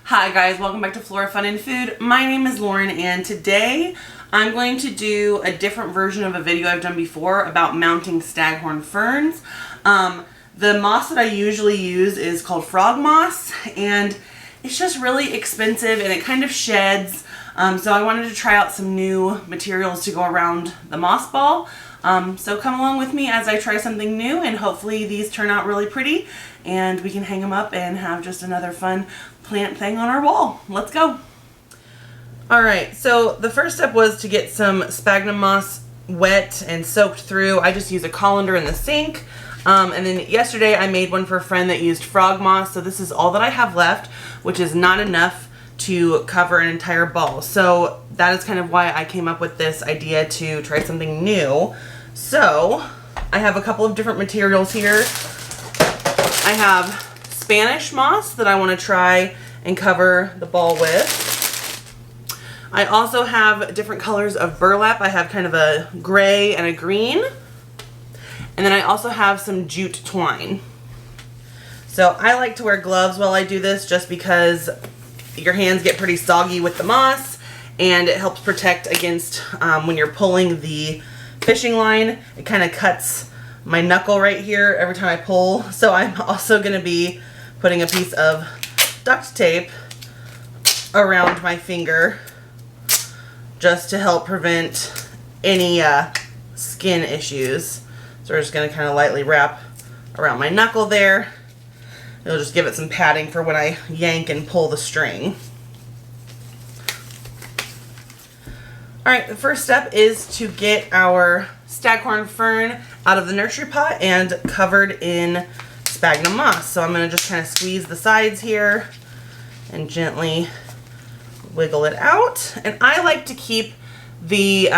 Hi guys, welcome back to Flora Fun and Food. My name is Lauren and today I'm going to do a different version of a video I've done before about mounting staghorn ferns. The moss that I usually use is called frog moss and it's just really expensive and it kind of sheds. So I wanted to try out some new materials to go around the moss ball. So come along with me as I try something new and hopefully these turn out really pretty and we can hang them up and have just another fun plant thing on our wall. Let's go. Alright, so the first step was to get some sphagnum moss wet and soaked through. I just used a colander in the sink. And then yesterday I made one for a friend that used frog moss, so this is all that I have left, which is not enough to cover an entire ball. So that is kind of why I came up with this idea to try something new. So I have a couple of different materials here. I have Spanish moss that I want to try and cover the ball with. I also have different colors of burlap. I have kind of a gray and a green. And then I also have some jute twine. So I like to wear gloves while I do this just because your hands get pretty soggy with the moss and it helps protect against when you're pulling the fishing line. It kind of cuts my knuckle right here every time I pull. So I'm also going to be putting a piece of duct tape around my finger just to help prevent any skin issues. So we're just going to kind of lightly wrap around my knuckle there. It'll just give it some padding for when I yank and pull the string. Alright, the first step is to get our staghorn fern out of the nursery pot and covered in sphagnum moss. So I'm going to just kind of squeeze the sides here and gently wiggle it out. And I like to keep the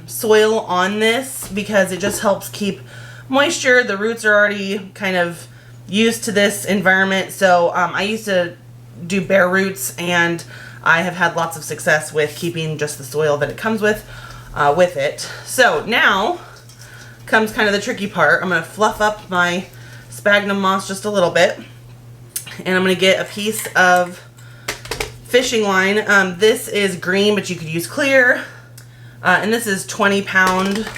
soil on this because it just helps keep moisture. The roots are already kind of used to this environment. So I used to do bare roots and I have had lots of success with keeping just the soil that it comes with it. So now comes kind of the tricky part. I'm going to fluff up my sphagnum moss just a little bit and I'm going to get a piece of fishing line. This is green but you could use clear and this is 20-pound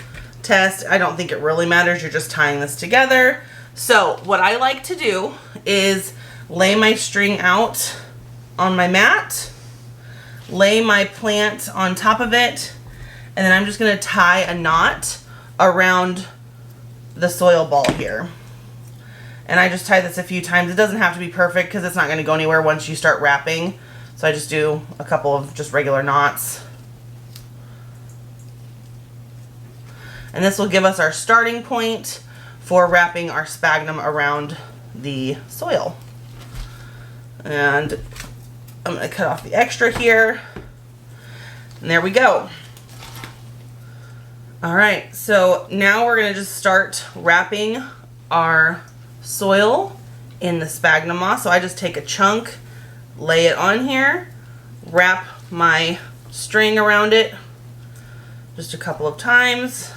test. I don't think it really matters, you're just tying this together. So what I like to do is lay my string out on my mat, lay my plant on top of it, and then I'm just going to tie a knot around the soil ball here. And I just tie this a few times. It doesn't have to be perfect because it's not going to go anywhere once you start wrapping. So I just do a couple of just regular knots. And this will give us our starting point for wrapping our sphagnum around the soil. And I'm going to cut off the extra here. And there we go. Alright, so now we're going to just start wrapping our soil in the sphagnum moss. So I just take a chunk, lay it on here, wrap my string around it just a couple of times.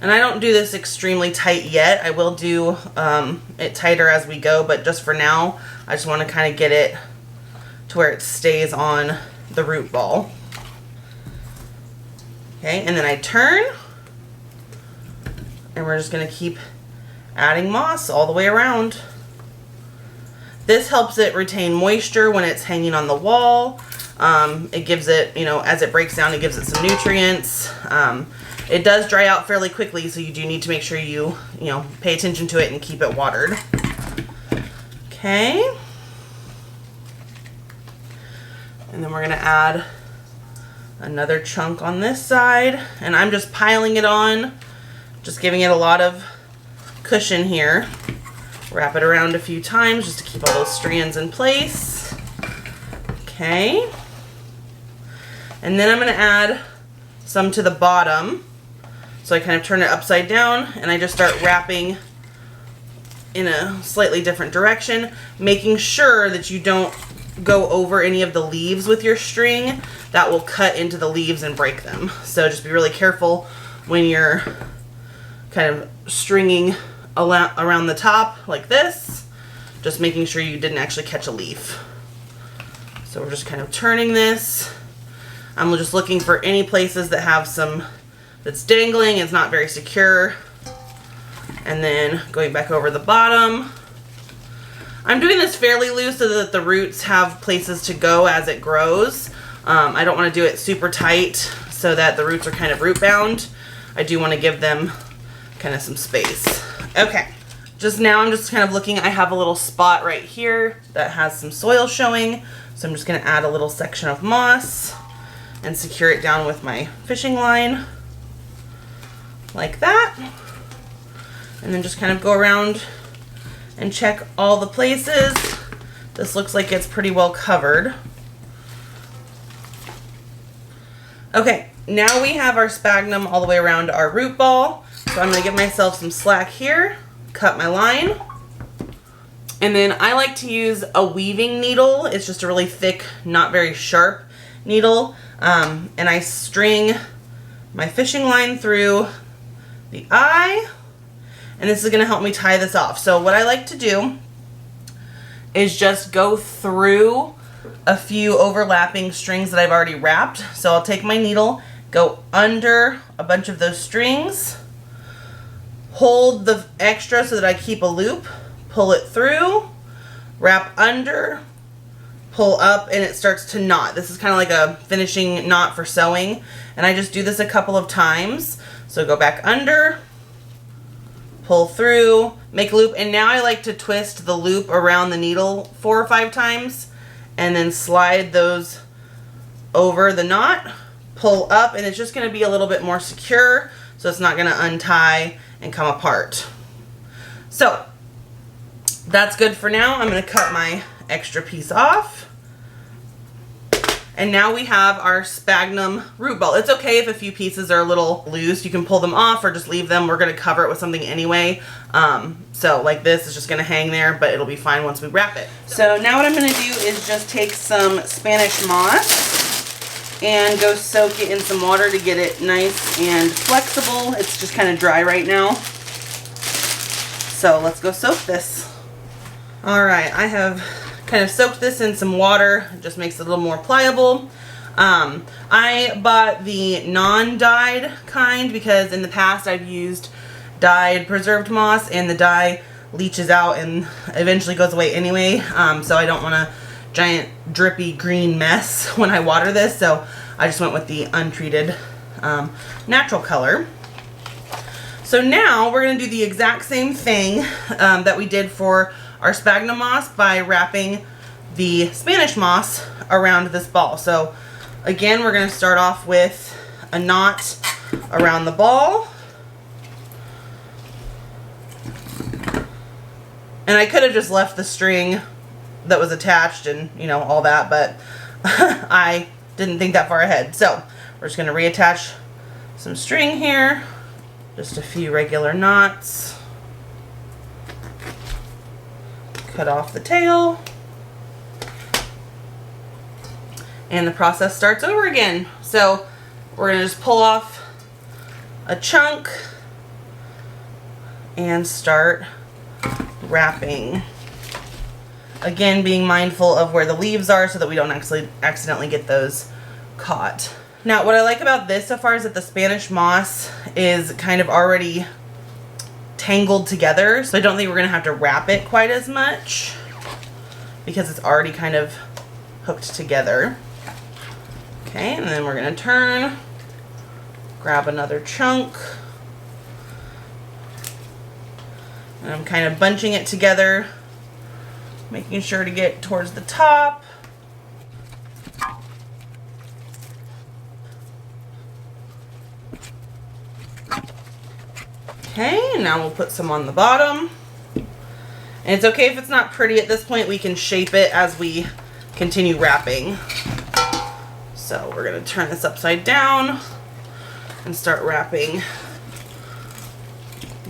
And I don't do this extremely tight yet. I will do it tighter as we go, but just for now, I just want to kind of get it to where it stays on the root ball. Okay, and then I turn, and we're just going to keep adding moss all the way around. This helps it retain moisture when it's hanging on the wall. It gives it, as it breaks down, it gives it some nutrients. It does dry out fairly quickly, so you do need to make sure you pay attention to it and keep it watered. Okay. And then we're going to add another chunk on this side. And I'm just piling it on, just giving it a lot of cushion here. Wrap it around a few times just to keep all those strands in place. Okay. And then I'm going to add some to the bottom. So I kind of turn it upside down and I just start wrapping in a slightly different direction, making sure that you don't go over any of the leaves with your string. That will cut into the leaves and break them. So just be really careful when you're kind of stringing around the top like this, just making sure you didn't actually catch a leaf. So we're just kind of turning this. I'm just looking for any places that have some, that's dangling, it's not very secure. And then going back over the bottom. I'm doing this fairly loose so that the roots have places to go as it grows. I don't want to do it super tight so that the roots are kind of root bound. I do want to give them kind of some space. Okay, just now I'm just kind of looking, I have a little spot right here that has some soil showing. So I'm just going to add a little section of moss and secure it down with my fishing line like that. And then just kind of go around and check all the places. This looks like it's pretty well covered. Okay, now we have our sphagnum all the way around our root ball. So I'm going to give myself some slack here, cut my line. And then I like to use a weaving needle. It's just a really thick, not very sharp needle. And I string my fishing line through the eye. And this is going to help me tie this off. So what I like to do is just go through a few overlapping strings that I've already wrapped. So I'll take my needle, go under a bunch of those strings, hold the extra so that I keep a loop, pull it through, wrap under, pull up, and it starts to knot. This is kind of like a finishing knot for sewing. And I just do this a couple of times. So go back under, pull through, make a loop, and now I like to twist the loop around the needle 4 or 5 times and then slide those over the knot, pull up, and it's just going to be a little bit more secure so it's not going to untie and come apart. So that's good for now. I'm going to cut my extra piece off. And now we have our sphagnum root ball. It's okay if a few pieces are a little loose. You can pull them off or just leave them. We're going to cover it with something anyway. So like this is just going to hang there, but it'll be fine once we wrap it. So now what I'm going to do is just take some Spanish moss and go soak it in some water to get it nice and flexible. It's just kind of dry right now. So let's go soak this. All right, I have kind of soaked this in some water. It just makes it a little more pliable. I bought the non-dyed kind because in the past I've used dyed preserved moss and the dye leaches out and eventually goes away anyway. So I don't want a giant drippy green mess when I water this. So I just went with the untreated natural color. So now we're going to do the exact same thing that we did for our sphagnum moss by wrapping the Spanish moss around this ball. So again, we're going to start off with a knot around the ball. And I could have just left the string that was attached and, you know, all that, but I didn't think that far ahead. So we're just going to reattach some string here, just a few regular knots. Cut off the tail, and the process starts over again. So we're going to just pull off a chunk and start wrapping. Again, being mindful of where the leaves are so that we don't actually accidentally get those caught. Now, what I like about this so far is that the Spanish moss is kind of already tangled together, so I don't think we're going to have to wrap it quite as much because it's already kind of hooked together. Okay, and then we're going to turn, grab another chunk, and I'm kind of bunching it together, making sure to get towards the top. Okay, and now we'll put some on the bottom. And it's okay if it's not pretty at this point, we can shape it as we continue wrapping. So we're going to turn this upside down and start wrapping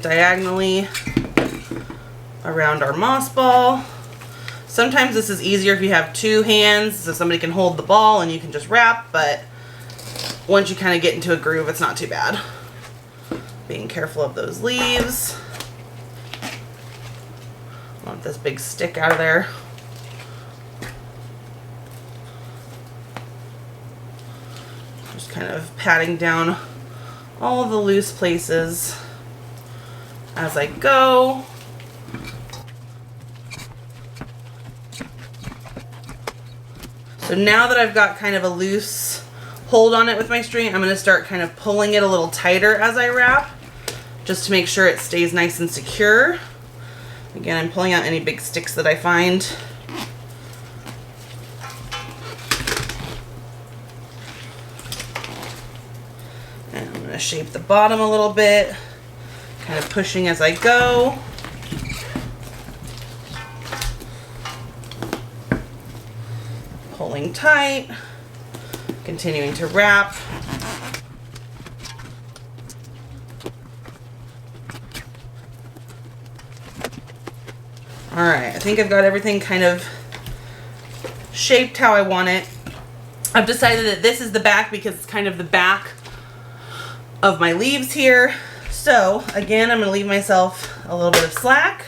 diagonally around our moss ball. Sometimes this is easier if you have 2 hands, so somebody can hold the ball and you can just wrap, but once you kind of get into a groove, it's not too bad. Being careful of those leaves. Want this big stick out of there. kind of patting down all the loose places as I go. So now that I've got kind of a loose hold on it with my string, I'm going to start kind of pulling it a little tighter as I wrap, just to make sure it stays nice and secure. Again, I'm pulling out any big sticks that I find. And I'm going to shape the bottom a little bit, kind of pushing as I go. Pulling tight, continuing to wrap. All right, I think I've got everything kind of shaped how I want it. I've decided that this is the back because it's kind of the back of my leaves here. So again, I'm going to leave myself a little bit of slack,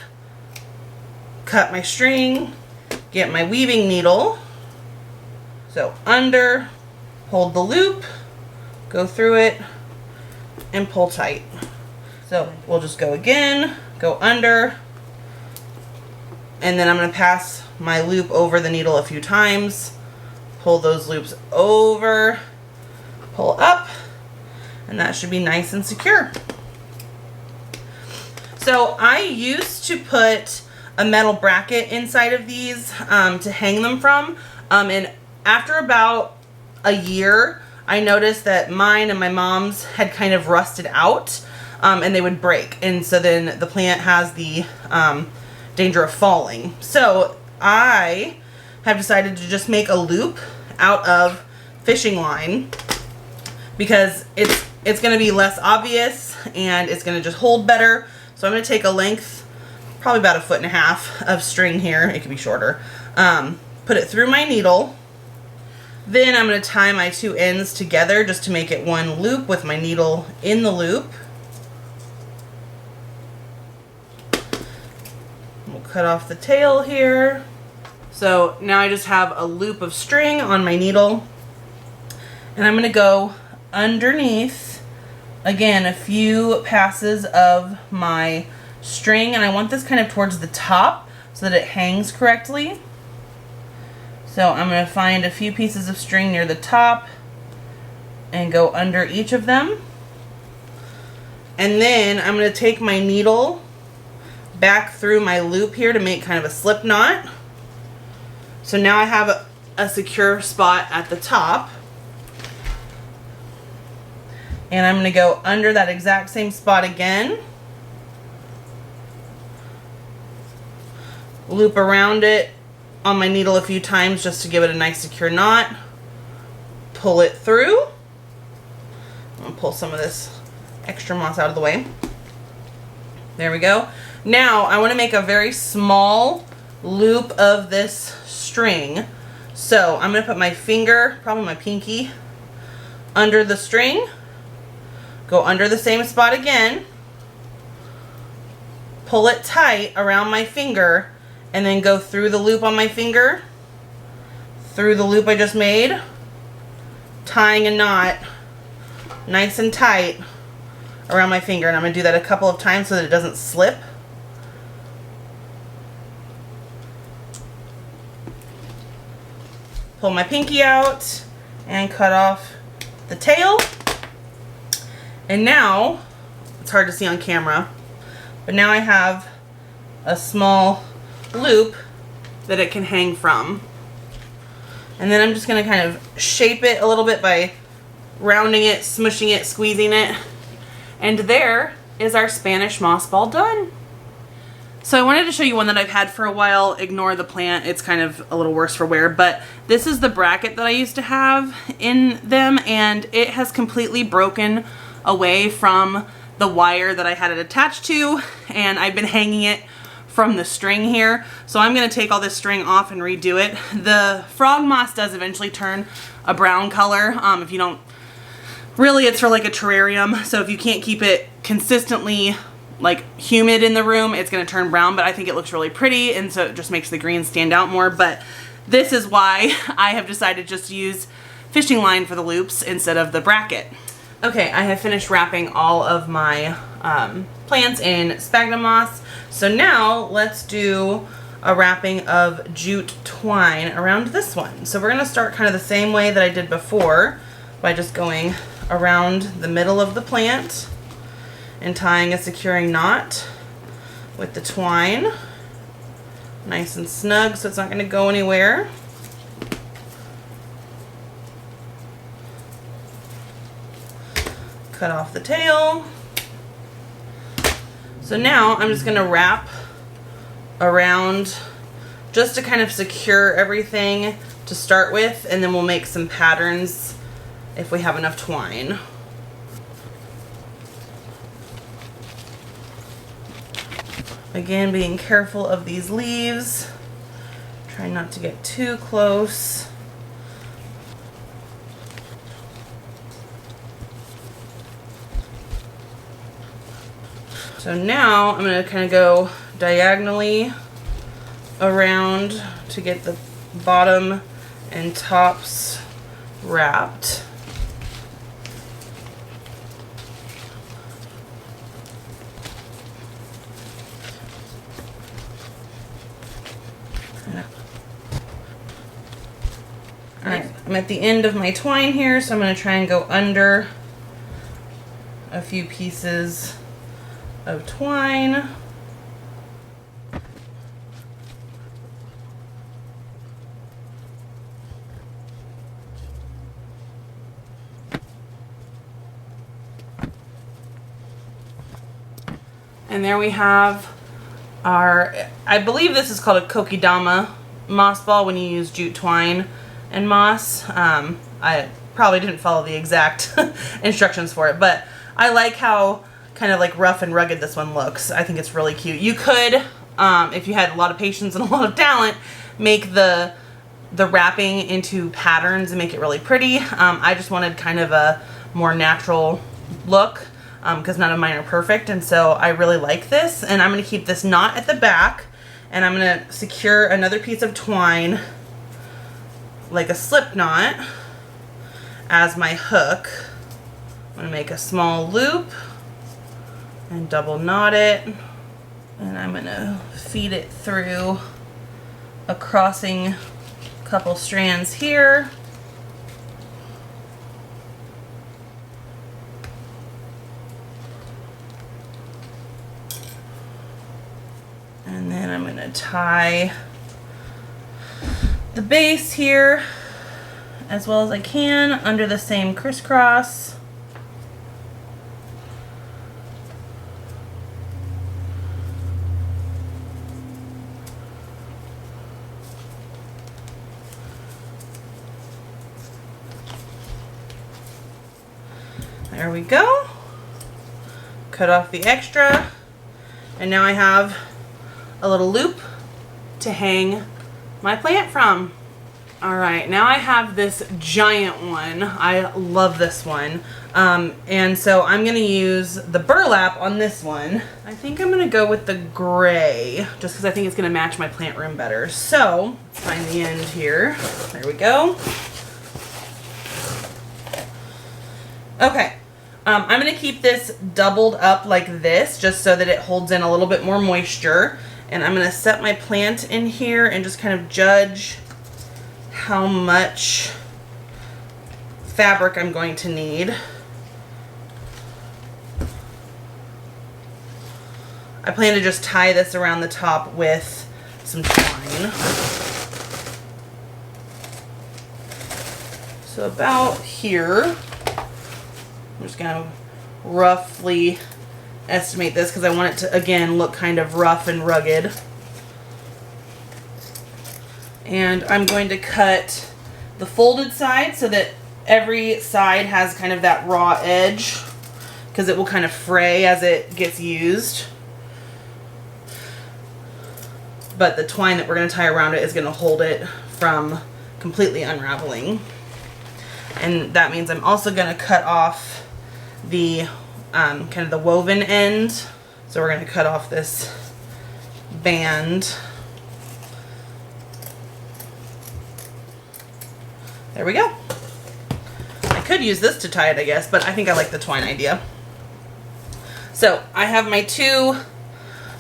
cut my string, get my weaving needle. So under, hold the loop, go through it, and pull tight. So we'll just go again, go under, and then I'm going to pass my loop over the needle a few times, pull those loops over, pull up, and that should be nice and secure. So I used to put a metal bracket inside of these to hang them from, and after about a year, I noticed that mine and my mom's had kind of rusted out, and they would break. And so then the plant has the danger of falling. So I have decided to just make a loop out of fishing line because it's going to be less obvious and it's going to just hold better. So I'm going to take a length, probably about 1.5 feet of string here. It could be shorter. Put it through my needle. Then I'm going to tie my two ends together just to make it one loop with my needle in the loop. We'll cut off the tail here. So now I just have a loop of string on my needle. And I'm going to go underneath, again, a few passes of my string. And I want this kind of towards the top so that it hangs correctly. So I'm going to find a few pieces of string near the top and go under each of them. And then I'm going to take my needle back through my loop here to make kind of a slip knot. So now I have a secure spot at the top. And I'm going to go under that exact same spot again. Loop around it on my needle a few times just to give it a nice secure knot. Pull it through. I'm going to pull some of this extra moss out of the way. There we go. Now I want to make a very small loop of this string. So I'm going to put my finger, probably my pinky, under the string. Go under the same spot again. Pull it tight around my finger. And then go through the loop on my finger, through the loop I just made, tying a knot nice and tight around my finger. And I'm going to do that a couple of times so that it doesn't slip. Pull my pinky out and cut off the tail. And now, it's hard to see on camera, but now I have a small loop that it can hang from. And then I'm just going to kind of shape it a little bit by rounding it, smushing it, squeezing it. And there is our Spanish moss ball done. So I wanted to show you one that I've had for a while. Ignore the plant, it's kind of a little worse for wear, but this is the bracket that I used to have in them, and it has completely broken away from the wire that I had it attached to, and I've been hanging it from the string here. So I'm going to take all this string off and redo it. The frog moss does eventually turn a brown color. If you don't, really it's for like a terrarium. So if you can't keep it consistently like humid in the room, it's going to turn brown, but I think it looks really pretty, and so it just makes the green stand out more. But this is why I have decided just to use fishing line for the loops instead of the bracket. Okay, I have finished wrapping all of my plants in sphagnum moss. So now let's do a wrapping of jute twine around this one. So we're gonna start kind of the same way that I did before by just going around the middle of the plant and tying a securing knot with the twine. Nice and snug so it's not gonna go anywhere. Cut off the tail. So now I'm just gonna wrap around just to kind of secure everything to start with, and then we'll make some patterns if we have enough twine. Again, being careful of these leaves. Try not to get too close. So now I'm going to kind of go diagonally around to get the bottom and tops wrapped. Alright, I'm at the end of my twine here, so I'm going to try and go under a few pieces of twine. And there we have our, I believe this is called a kokedama moss ball when you use jute twine and moss. I probably didn't follow the exact instructions for it, but I like how kind of like rough and rugged this one looks. I think it's really cute. You could, if you had a lot of patience and a lot of talent, make the wrapping into patterns and make it really pretty. I just wanted kind of a more natural look because none of mine are perfect, and so I really like this. And I'm going to keep this knot at the back, and I'm going to secure another piece of twine like a slip knot as my hook. I'm going to make a small loop and double knot it, and I'm going to feed it through a crossing couple strands here. And then I'm going to tie the base here as well as I can under the same crisscross. There we go. Cut off the extra, and now I have a little loop to hang my plant from. Alright, now I have this giant one. I love this one. And so I'm going to use the burlap on this one. I think I'm going to go with the gray, just because I think it's going to match my plant room better. So, let's find the end here. There we go. Okay. I'm going to keep this doubled up like this, just so that it holds in a little bit more moisture. And I'm going to set my plant in here and just kind of judge how much fabric I'm going to need. I plan to just tie this around the top with some twine. So about here, I'm just going to roughly estimate this because I want it to, again, look kind of rough and rugged. And I'm going to cut the folded side so that every side has kind of that raw edge, because it will kind of fray as it gets used. But the twine that we're going to tie around it is going to hold it from completely unraveling. And that means I'm also going to cut off the kind of the woven end. So we're going to cut off this band. There we go. could use this to tie it, I guess, but I think I like the twine idea. So I have my 2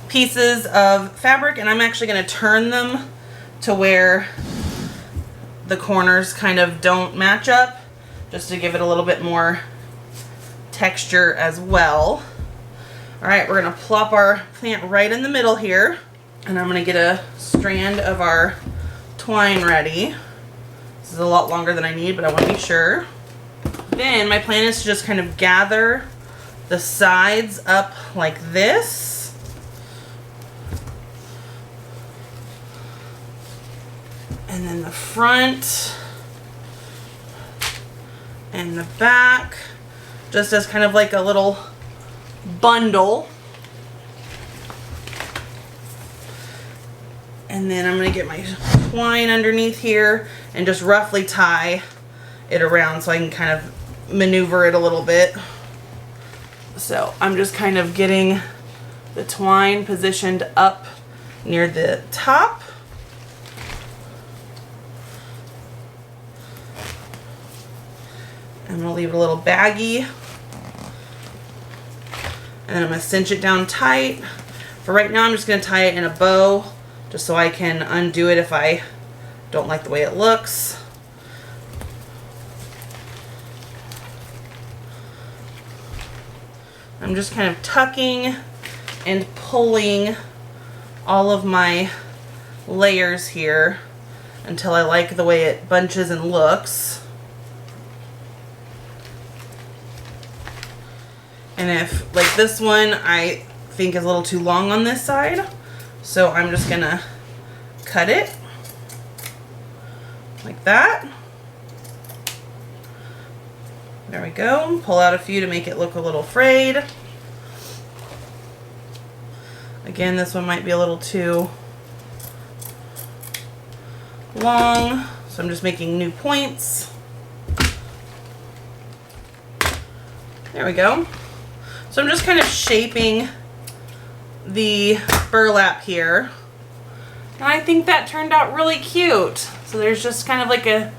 pieces of fabric, and I'm actually going to turn them to where the corners kind of don't match up, just to give it a little bit more texture as well. All right, we're going to plop our plant right in the middle here, and I'm going to get a strand of our twine ready. This is a lot longer than I need, but I want to be sure. Then my plan is to just kind of gather the sides up like this. And then the front and the back, just as kind of like a little bundle. And then I'm going to get my twine underneath here and just roughly tie it around so I can kind of maneuver it a little bit. So I'm just kind of getting the twine positioned up near the top. I'm going to leave it a little baggy. And I'm going to cinch it down tight. For right now, I'm just going to tie it in a bow, just so I can undo it if I don't like the way it looks. I'm just kind of tucking and pulling all of my layers here until I like the way it bunches and looks. And if, like this one, I think is a little too long on this side, so I'm just gonna cut it like that. There we go. Pull out a few to make it look a little frayed. Again, this one might be a little too long, so I'm just making new points. There we go. So I'm just kind of shaping the burlap here. And I think that turned out really cute. So there's just kind of like a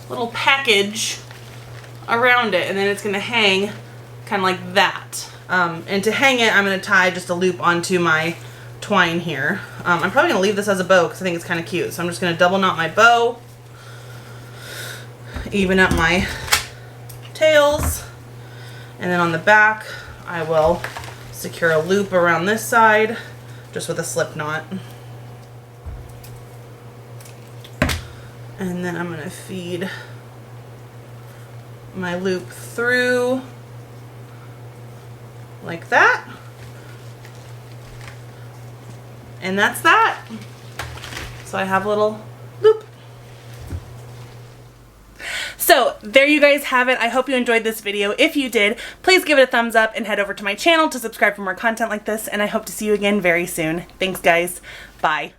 little package around it, and then it's going to hang kind of like that. And to hang it, I'm going to tie just a loop onto my twine here. I'm probably going to leave this as a bow because I think it's kind of cute. So I'm just going to double knot my bow, even up my tails, and then on the back I will secure a loop around this side just with a slip knot. And then I'm going to feed my loop through like that. And that's that. So I have a little loop. So there you guys have it. I hope you enjoyed this video. If you did, please give it a thumbs up and head over to my channel to subscribe for more content like this. And I hope to see you again very soon. Thanks guys. Bye.